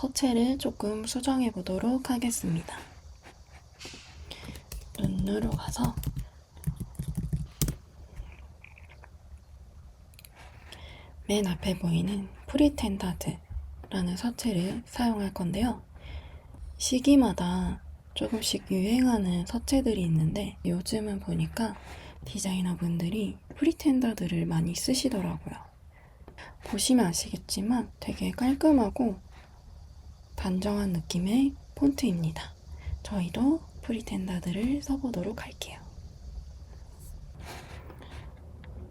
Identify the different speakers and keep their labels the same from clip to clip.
Speaker 1: 서체를 조금 수정해 보도록 하겠습니다. 눈으로 가서 맨 앞에 보이는 프리텐다드라는 서체를 사용할 건데요. 시기마다 조금씩 유행하는 서체들이 있는데 요즘은 보니까 디자이너분들이 프리텐다드를 많이 쓰시더라고요. 보시면 아시겠지만 되게 깔끔하고 단정한 느낌의 폰트입니다. 저희도 프리텐다드를 써보도록 할게요.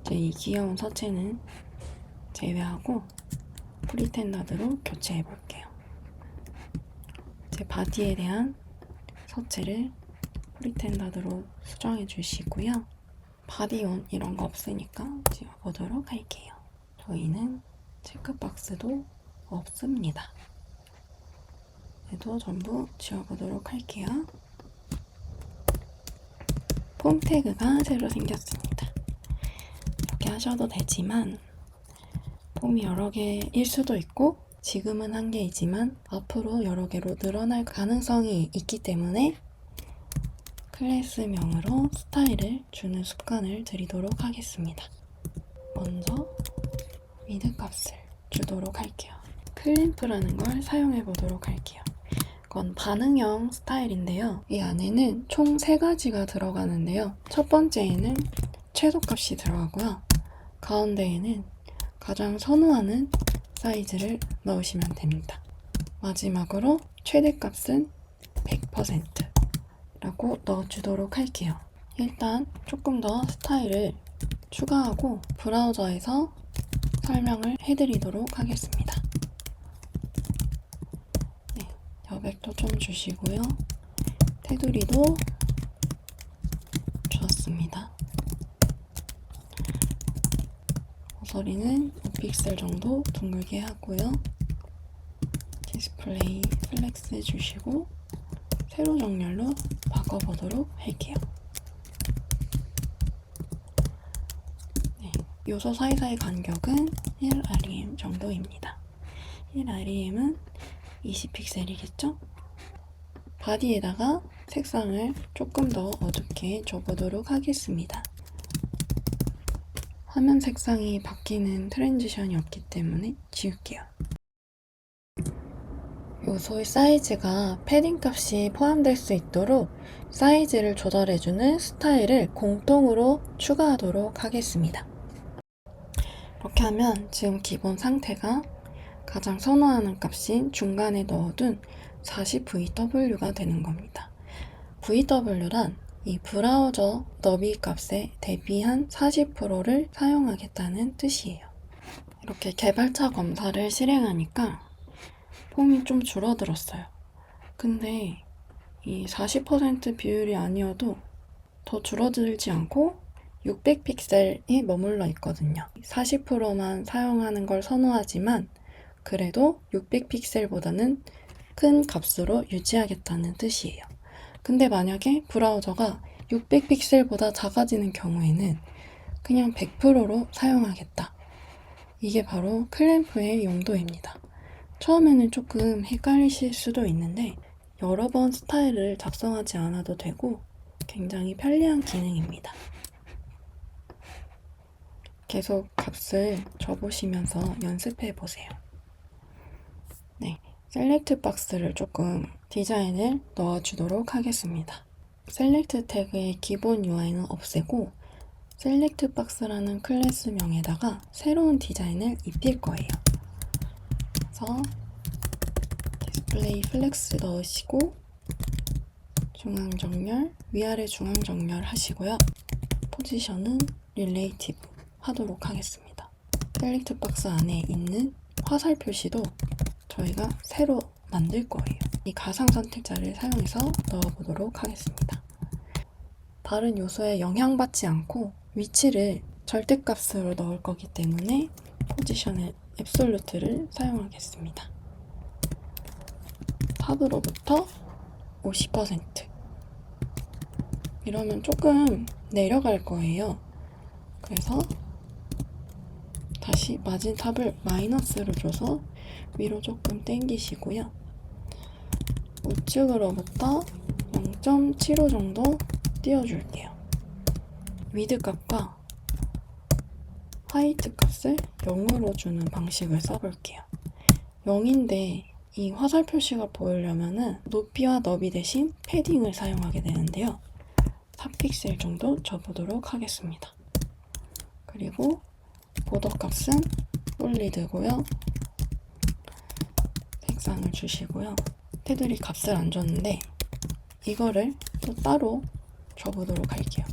Speaker 1: 이제 이 귀여운 서체는 제외하고 프리텐다드로 교체해 볼게요. 제 바디에 대한 서체를 프리텐다드로 수정해 주시고요. 바디온 이런 거 없으니까 지워보도록 할게요. 저희는 체크박스도 없습니다. 얘도 전부 지워보도록 할게요. 폼 태그가 새로 생겼습니다. 이렇게 하셔도 되지만 폼이 여러 개일 수도 있고 지금은 한 개이지만 앞으로 여러 개로 늘어날 가능성이 있기 때문에 클래스명으로 스타일을 주는 습관을 들이도록 하겠습니다. 먼저 미드 값을 주도록 할게요. 클램프라는 걸 사용해 보도록 할게요. 이건 반응형 스타일인데요. 이 안에는 총 3가지가 들어가는데요. 첫 번째에는 최소값이 들어가고요. 가운데에는 가장 선호하는 사이즈를 넣으시면 됩니다. 마지막으로 최대값은 100%라고 넣어주도록 할게요. 일단 조금 더 스타일을 추가하고 브라우저에서 설명을 해드리도록 하겠습니다. 네, 여백도 좀 주시고요. 테두리도 주었습니다. 모서리는 5픽셀 정도 둥글게 하고요. 디스플레이 플렉스 주시고 세로 정렬로 바꿔보도록 할게요. 네, 요소 사이사이 간격은 1rem 정도입니다. 1rem은 20픽셀이겠죠? 바디에다가 색상을 조금 더 어둡게 줘보도록 하겠습니다. 화면 색상이 바뀌는 트랜지션이 없기 때문에 지울게요. 요소의 사이즈가 패딩 값이 포함될 수 있도록 사이즈를 조절해주는 스타일을 공통으로 추가하도록 하겠습니다. 이렇게 하면 지금 기본 상태가 가장 선호하는 값인 중간에 넣어둔 40VW가 되는 겁니다. VW란 이 브라우저 너비 값에 대비한 40%를 사용하겠다는 뜻이에요. 이렇게 개발자 검사를 실행하니까 폼이 좀 줄어들었어요. 근데 이 40% 비율이 아니어도 더 줄어들지 않고 600픽셀이 머물러 있거든요. 40%만 사용하는 걸 선호하지만 그래도 600픽셀보다는 큰 값으로 유지하겠다는 뜻이에요. 근데 만약에 브라우저가 600픽셀보다 작아지는 경우에는 그냥 100%로 사용하겠다. 이게 바로 클램프의 용도입니다. 처음에는 조금 헷갈리실 수도 있는데 여러 번 스타일을 작성하지 않아도 되고 굉장히 편리한 기능입니다. 계속 값을 줘보시면서 연습해 보세요. 네, 셀렉트 박스를 조금 디자인을 넣어주도록 하겠습니다. 셀렉트 태그의 기본 UI는 없애고 셀렉트 박스라는 클래스명에다가 새로운 디자인을 입힐 거예요. 그래서 디스플레이 플렉스 넣으시고 중앙 정렬, 위아래 중앙 정렬 하시고요. 포지션은 릴레이티브 하도록 하겠습니다. 셀렉트 박스 안에 있는 화살 표시도 저희가 새로 만들 거예요. 이 가상 선택자를 사용해서 넣어보도록 하겠습니다. 다른 요소에 영향받지 않고 위치를 절대값으로 넣을 거기 때문에 포지션의 앱솔루트를 사용하겠습니다. 탑으로부터 50% 이러면 조금 내려갈 거예요. 그래서 다시 마진 탑을 마이너스로 줘서 위로 조금 당기시고요. 우측으로부터 0.75 정도 띄워줄게요. 위드 값과 화이트 값을 0으로 주는 방식을 써볼게요. 0인데 이 화살 표시가 보이려면은 높이와 너비 대신 패딩을 사용하게 되는데요. 4픽셀 정도 줘보도록 하겠습니다. 그리고 보더 값은 솔리드고요. 색상을 주시고요. 테두리 값을 안 줬는데 이거를 또 따로 줘보도록 할게요.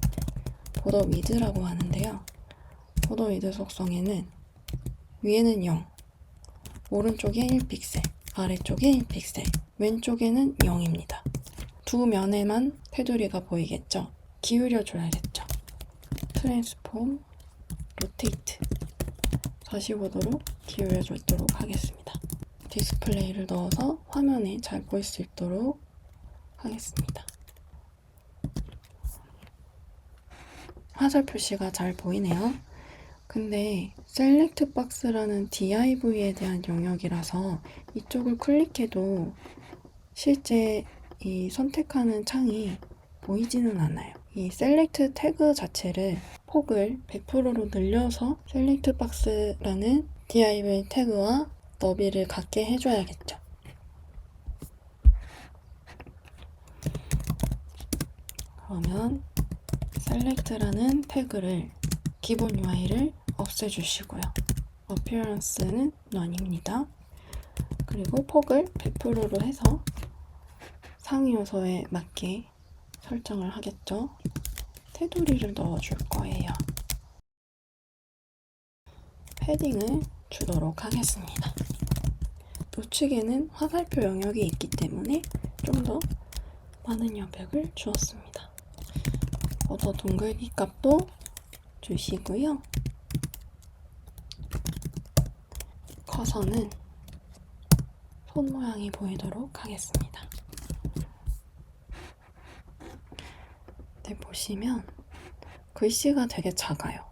Speaker 1: 보더 위드라고 하는데요. 보더 위드 속성에는 위에는 0, 오른쪽에 1픽셀, 아래쪽에 1픽셀, 왼쪽에는 0입니다. 두 면에만 테두리가 보이겠죠? 기울여줘야겠죠? 트랜스폼, 로테이트 45도로 기울여주도록 하겠습니다. 디스플레이를 넣어서 화면에 잘 보일 수 있도록 하겠습니다. 화살 표시가 잘 보이네요. 근데 셀렉트 박스라는 DIV에 대한 영역이라서 이쪽을 클릭해도 실제 이 선택하는 창이 보이지는 않아요. 이 셀렉트 태그 자체를 폭을 100%로 늘려서 셀렉트 박스라는 DIV 태그와 너비를 같게 해줘야겠죠. 그러면 셀렉트라는 태그를 기본 UI를 없애주시고요. appearance는 none입니다. 그리고 폭을 100%로 해서 상위 요소에 맞게 설정을 하겠죠. 테두리를 넣어줄 거예요. 패딩을 주도록 하겠습니다. 우측에는 화살표 영역이 있기 때문에 좀 더 많은 여백을 주었습니다. 보더 둥글기 값도 주시고요. 커서는 손 모양이 보이도록 하겠습니다. 네, 보시면 글씨가 되게 작아요.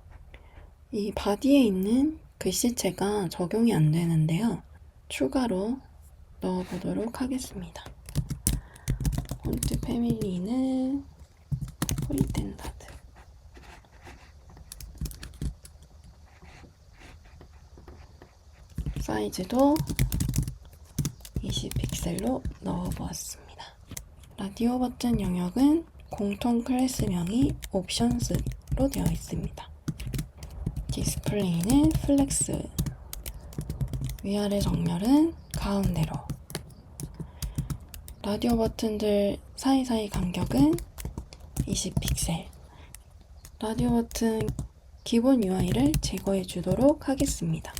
Speaker 1: 이 바디에 있는 글씨체가 적용이 안 되는데요. 추가로 넣어보도록 하겠습니다. 폰트 패밀리는 폴리텐다드, 사이즈도 20픽셀로 넣어보았습니다. 라디오 버튼 영역은 공통 클래스명이 옵션스로 되어 있습니다. 디스플레이는 플렉스, 위아래 정렬은 가운데로, 라디오 버튼들 사이사이 간격은 20픽셀. 라디오 버튼 기본 UI를 제거해 주도록 하겠습니다.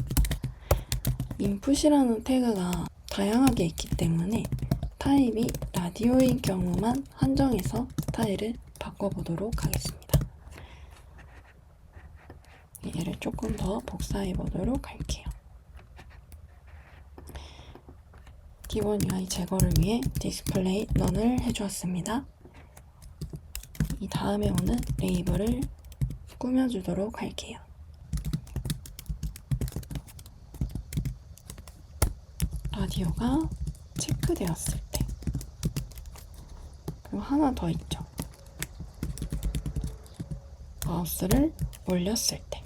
Speaker 1: 인풋이라는 태그가 다양하게 있기 때문에 타입이 라디오인 경우만 한정해서 스타일을 바꿔보도록 하겠습니다. 얘를 조금 더 복사해 보도록 할게요. 기본 UI 제거를 위해 디스플레이 넌을 해주었습니다. 이 다음에 오는 레이블을 꾸며주도록 할게요. 라디오가 체크되었을 때, 그리고 하나 더 있죠. 마우스를 올렸을 때,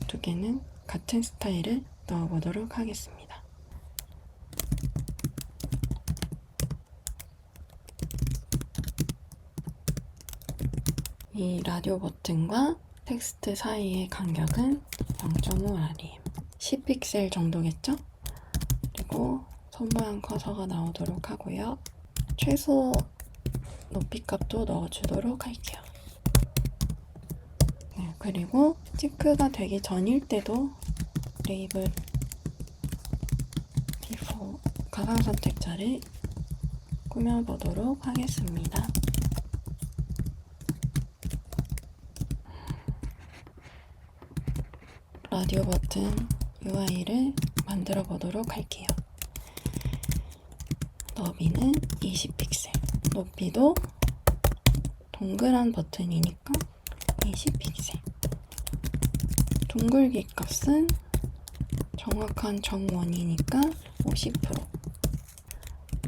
Speaker 1: 두 개는 같은 스타일을 넣어보도록 하겠습니다. 이 라디오 버튼과 텍스트 사이의 간격은 0.5rem, 10픽셀 정도겠죠? 그리고 손 모양 커서가 나오도록 하고요. 최소 높이 값도 넣어주도록 할게요. 네, 그리고 체크가 되기 전일 때도 레이블 D4 가상 선택자를 꾸며보도록 하겠습니다. 라디오 버튼 UI를 만들어 보도록 할게요. 너비는 20픽셀, 높이도 동그란 버튼이니까 20픽셀. 둥글기 값은 정확한 정원이니까 50%.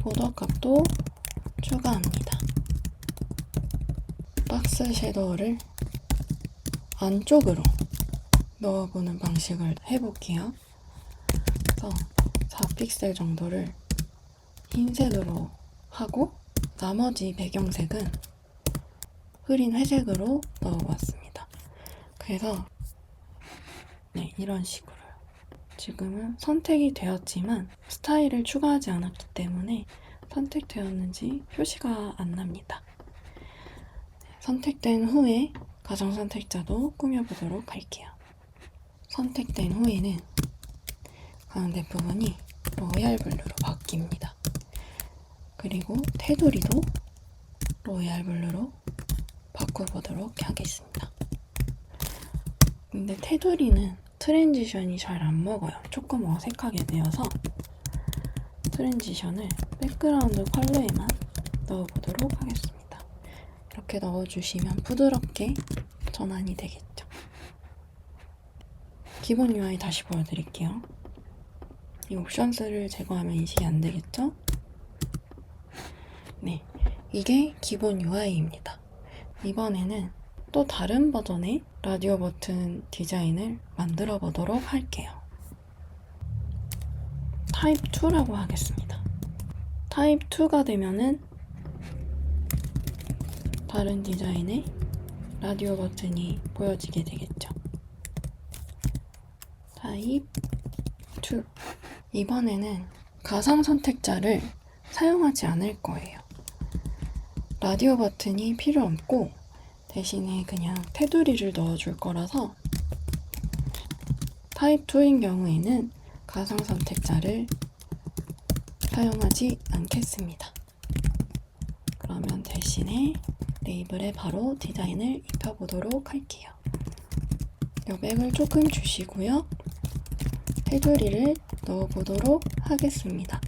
Speaker 1: 보더 값도 추가합니다. 박스 섀도우를 안쪽으로 넣어보는 방식을 해볼게요. 그래서 4픽셀 정도를 흰색으로 하고 나머지 배경색은 흐린 회색으로 넣어봤습니다. 그래서 네, 이런 식으로요. 지금은 선택이 되었지만 스타일을 추가하지 않았기 때문에 선택되었는지 표시가 안 납니다. 선택된 후에 가정 선택자도 꾸며보도록 할게요. 선택된 후에는 가운데 부분이 로얄 블루로 바뀝니다. 그리고 테두리도 로얄 블루로 바꿔보도록 하겠습니다. 근데 테두리는 트랜지션이 잘 안 먹어요. 조금 어색하게 되어서 트랜지션을 백그라운드 컬러에만 넣어보도록 하겠습니다. 이렇게 넣어주시면 부드럽게 전환이 되겠죠. 기본 UI 다시 보여드릴게요. 이 옵션스를 제거하면 인식이 안 되겠죠? 네, 이게 기본 UI입니다. 이번에는 또 다른 버전의 라디오 버튼 디자인을 만들어 보도록 할게요. 타입 2라고 하겠습니다. 타입 2가 되면은 다른 디자인의 라디오 버튼이 보여지게 되겠죠. 타입 2. 이번에는 가상 선택자를 사용하지 않을 거예요. 라디오 버튼이 필요 없고 대신에 그냥 테두리를 넣어줄 거라서 타입 2인 경우에는 가상 선택자를 사용하지 않겠습니다. 그러면 대신에 레이블에 바로 디자인을 입혀보도록 할게요. 여백을 조금 주시고요. 테두리를 넣어보도록 하겠습니다.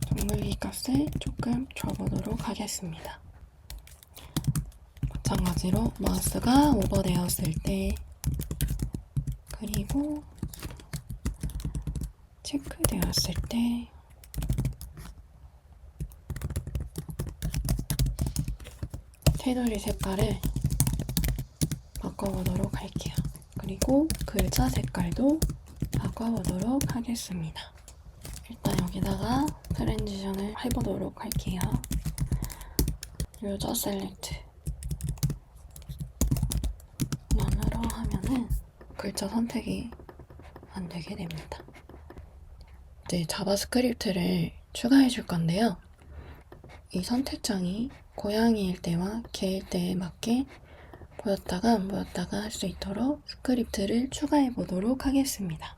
Speaker 1: 정글기 값을 조금 줘보도록 하겠습니다. 마찬가지로 마우스가 오버되었을 때 그리고 체크되었을 때 테두리 색깔을 바꿔보도록 할게요. 그리고 글자 색깔도 바꿔보도록 하겠습니다. 일단 여기다가 트랜지션을 해보도록 할게요. 유저 셀렉트 런으로 하면은 글자 선택이 안 되게 됩니다. 이제 자바스크립트를 추가해 줄 건데요. 이 선택창이 고양이일 때와 개일 때에 맞게 보였다가 안 보였다가 할 수 있도록 스크립트를 추가해 보도록 하겠습니다.